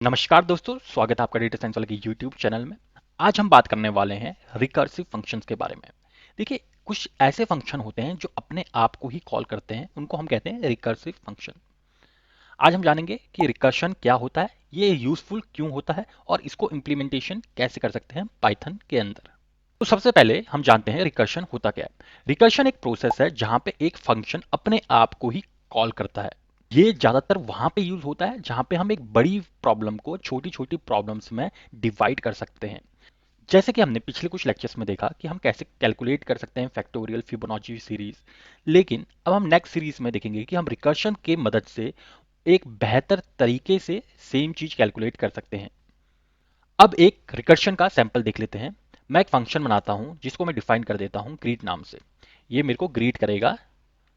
नमस्कार दोस्तों, स्वागत है आपका डेटा साइंस वाले की यूट्यूब चैनल में। आज हम बात करने वाले हैं रिकर्सिव फंक्शंस के बारे में। देखिए, कुछ ऐसे फंक्शन होते हैं जो अपने आप को ही कॉल करते हैं, उनको हम कहते हैं रिकर्सिव फंक्शन। आज हम जानेंगे कि रिकर्शन क्या होता है, ये यूजफुल क्यों होता है और इसको इम्प्लीमेंटेशन कैसे कर सकते हैं पाइथन के अंदर। तो सबसे पहले हम जानते हैं रिकर्शन होता क्या है। रिकर्शन एक प्रोसेस है जहां पे एक फंक्शन अपने आप को ही कॉल करता है। ये ज़्यादातर वहाँ पे यूज़ होता है जहाँ पे हम एक बड़ी प्रॉब्लम को छोटी-छोटी प्रॉब्लम्स में डिवाइड कर सकते हैं। जैसे कि हमने पिछले कुछ लेक्चर्स में देखा कि हम कैसे कैलकुलेट कर सकते हैं फैक्टोरियल फिबोनाची सीरीज। लेकिन अब हम नेक्स्ट सीरीज में देखेंगे कि हम रिकर्शन के मदद से एक बेहतर तरीके से सेम चीज कैलकुलेट कर सकते हैं। अब एक रिकर्शन का सैंपल देख लेते हैं। मैं एक फंक्शन बनाता हूं जिसको मैं डिफाइन कर देता हूं ग्रीट नाम से। ये मेरे को ग्रीट करेगा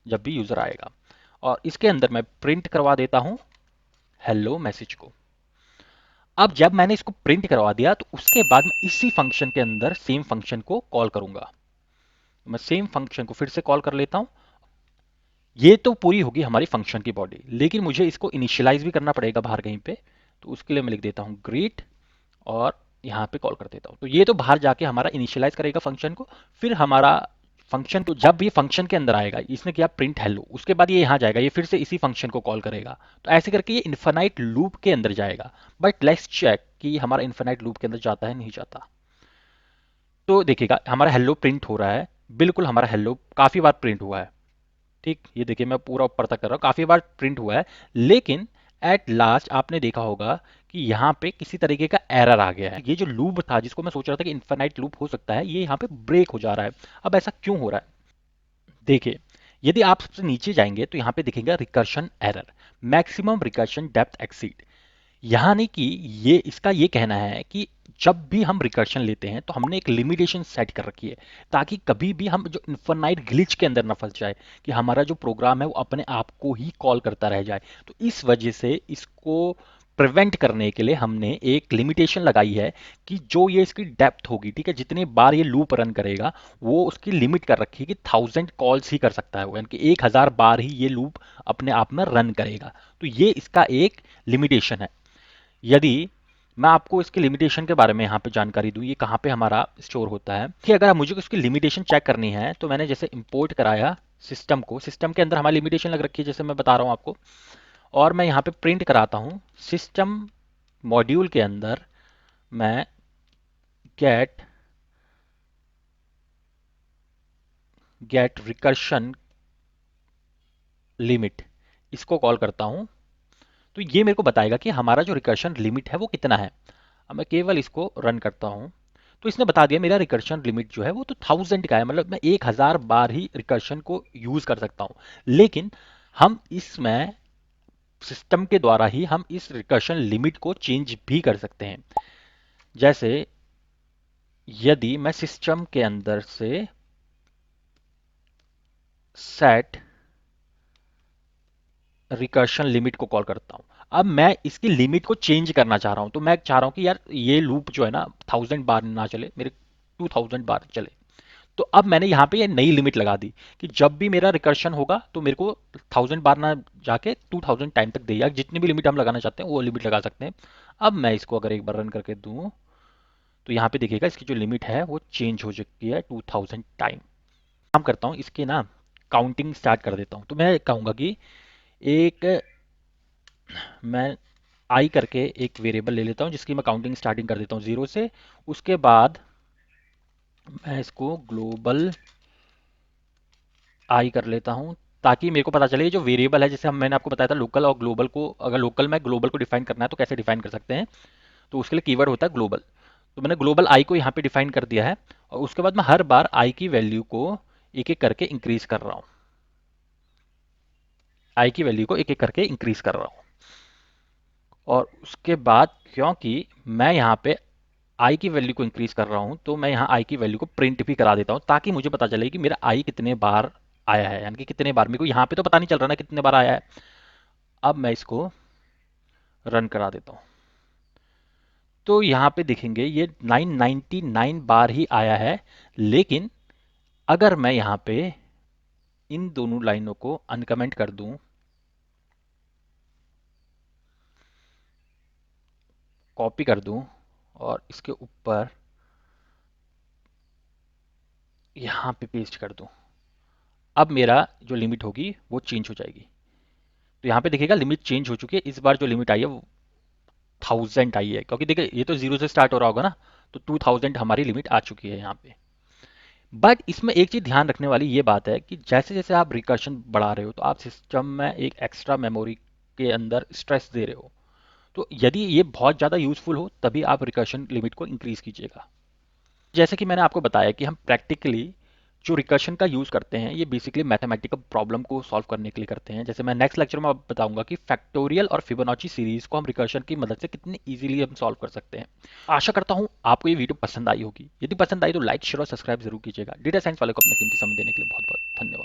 जब भी यूजर आएगा, और इसके अंदर मैं प्रिंट करवा देता हूं हेलो मैसेज को। अब जब मैंने इसको प्रिंट करवा दिया तो उसके बाद मैं इसी फंक्शन के अंदर सेम फंक्शन को कॉल करूंगा। मैं सेम फंक्शन को फिर से कॉल कर लेता हूं। ये तो पूरी होगी हमारी फंक्शन की बॉडी, लेकिन मुझे इसको इनिशियलाइज भी करना पड़ेगा बाहर कहीं पे। तो उसके लिए मैं लिख देता हूं ग्रीट और यहाँ पे कॉल कर देता हूं। तो ये तो बाहर जाके हमारा इनिशियलाइज करेगा फंक्शन को। फिर हमारा फंक्शन तो जब ये फंक्शन के अंदर आएगा, इसने किया प्रिंट हेलो, उसके बाद ये यहाँ जाएगा, ये फिर से इसी फंक्शन को कॉल करेगा। तो ऐसे करके ये इन्फिनाइट लूप के अंदर जाएगा। बट लेट्स चेक कि हमारा इन्फिनाइट लूप के अंदर जाता है नहीं जाता। तो देखिएगा हमारा हेलो प्रिंट हो रहा है। बिल्कुल हमारा हेलो काफी बार प्रिंट हुआ है। ठीक, ये देखिए मैं पूरा ऊपर तक कर रहा हूँ, काफी बार प्रिंट हुआ है। लेकिन एट लास्ट आपने देखा होगा कि यहाँ पे किसी तरीके का एरर आ गया है। ये जो लूप था जिसको मैं सोच रहा था कि इन्फिनाइट लूप हो सकता है, ये यहाँ पे ब्रेक हो जा रहा है। अब ऐसा क्यों हो रहा है? देखिए, यदि आप सबसे नीचे जाएंगे तो यहाँ पे दिखेगा recursion error, maximum recursion depth exceed. यानी कि ये इसका ये कहना है कि जब भी हम रिकर्शन लेते हैं तो हमने एक लिमिटेशन सेट कर रखी है, ताकि कभी भी हम जो इन्फिनाइट ग्लिच के अंदर ना फंस जाए कि हमारा जो प्रोग्राम है वो अपने आप को ही कॉल करता रह जाए। तो इस वजह से इसको प्रिवेंट करने के लिए हमने एक लिमिटेशन लगाई है कि जो ये इसकी डेप्थ होगी, ठीक है, जितनी बार ये लूप रन करेगा वो उसकी लिमिट कर रखी है कि 1000 कॉल्स ही कर सकता है वो, यानी कि 1000 बार ही ये लूप अपने आप में रन करेगा। तो ये इसका एक लिमिटेशन है। यदि मैं आपको इसके लिमिटेशन के बारे में यहाँ पे जानकारी दूँ, ये कहाँ पे हमारा स्टोर होता है कि अगर मुझे इसकी लिमिटेशन चेक करनी है तो मैंने जैसे इंपोर्ट कराया सिस्टम को, सिस्टम के अंदर हमारी लिमिटेशन लग रखी है जैसे मैं बता रहा हूँ आपको, और मैं यहाँ पे प्रिंट कराता हूँ सिस्टम मॉड्यूल के अंदर। मैं गेट गेट रिकर्शन लिमिट इसको कॉल करता हूँ। तो ये मेरे को बताएगा कि हमारा जो रिकर्शन लिमिट है वो कितना है। अब मैं केवल इसको रन करता हूँ तो इसने बता दिया मेरा रिकर्शन लिमिट जो है वो तो 1000 का है, मतलब मैं 1000 बार ही रिकर्शन को यूज कर सकता हूँ। लेकिन हम इसमें सिस्टम के द्वारा ही हम इस रिकर्शन लिमिट को चेंज भी कर सकते हैं। जैसे यदि मैं सिस्टम के अंदर से सेट रिकर्शन लिमिट को कॉल करता हूं, अब मैं इसकी लिमिट को चेंज करना चाह रहा हूं, तो मैं चाह रहा हूं कि यार ये लूप जो है ना 1000 बार ना चले, मेरे 2000 बार चले। तो अब मैंने यहाँ पे ये नई लिमिट लगा दी कि जब भी मेरा रिकर्शन होगा तो मेरे को 1000 बार ना जाके 2000 टाइम तक दे, या जितनी भी लिमिट हम लगाना चाहते हैं वो लिमिट लगा सकते हैं। अब मैं इसको अगर एक बार रन करके दूं तो यहाँ पे देखिएगा इसकी जो लिमिट है वो चेंज हो चुकी है 2000 टाइम। काम करता हूँ इसकी ना काउंटिंग स्टार्ट कर देता हूँ। तो मैं कहूँगा कि एक मैं आई करके एक वेरिएबल ले लेता हूँ जिसकी मैं काउंटिंग स्टार्टिंग कर देता हूँ 0 से। उसके बाद मैं इसको ग्लोबल आई कर लेता हूँ, ताकि मेरे को पता चले ये जो वेरिएबल है, जैसे हम मैंने आपको बताया था लोकल और ग्लोबल को, अगर लोकल में ग्लोबल को डिफाइन करना है तो कैसे डिफाइन कर सकते हैं। तो उसके लिए कीवर्ड होता है ग्लोबल। तो मैंने ग्लोबल आई को यहाँ पे डिफाइन कर दिया है, और उसके बाद मैं हर बार आई की वैल्यू को एक एक करके इंक्रीज कर रहा हूँ। आई की वैल्यू को एक एक करके इंक्रीज कर रहा हूँ। और उसके बाद क्योंकि मैं यहाँ पे आई की वैल्यू को इंक्रीज कर रहा हूँ तो मैं यहाँ आई की वैल्यू को प्रिंट भी करा देता हूँ, ताकि मुझे पता चले कि मेरा आई कितने बार आया है, यानी कि कितने बार। मेरे को यहाँ पे तो पता नहीं चल रहा ना कितने बार आया है। अब मैं इसको रन करा देता हूँ तो यहाँ पे देखेंगे ये 999 बार ही आया है। लेकिन अगर मैं यहाँ पे इन दोनों लाइनों को अनकमेंट कर दूं कॉपी कर दूं और इसके ऊपर यहाँ पे पेस्ट कर दूं, अब मेरा जो लिमिट होगी वो चेंज हो जाएगी। तो यहाँ पे देखिएगा लिमिट चेंज हो चुकी है। इस बार जो लिमिट आई है वो 1000 आई है, क्योंकि देखिए ये तो जीरो से स्टार्ट हो रहा होगा ना, तो 2000 हमारी लिमिट आ चुकी है यहाँ पे। बट इसमें एक चीज ध्यान रखने वाली ये बात है कि जैसे जैसे आप रिकर्शन बढ़ा रहे हो तो आप सिस्टम में एक एक्स्ट्रा मेमोरी के अंदर स्ट्रेस दे रहे हो। तो यदि ये बहुत ज़्यादा यूजफुल हो तभी आप रिकर्शन लिमिट को इंक्रीज कीजिएगा। जैसे कि मैंने आपको बताया कि हम प्रैक्टिकली जो रिकर्शन का यूज़ करते हैं ये बेसिकली मैथमेटिकल प्रॉब्लम को सॉल्व करने के लिए करते हैं। जैसे मैं नेक्स्ट लेक्चर में आप बताऊंगा कि फैक्टोरियल और फिबोनाची सीरीज को हम रिकर्शन की मदद से कितनी इजीली हम सॉल्व कर सकते हैं। आशा करता हूँ आपको ये वीडियो पसंद आई होगी। यदि पसंद आई तो लाइक शेयर और सब्सक्राइब जरूर कीजिएगा। डेटा साइंस वाले को अपना कीमती समय देने के लिए बहुत बहुत धन्यवाद।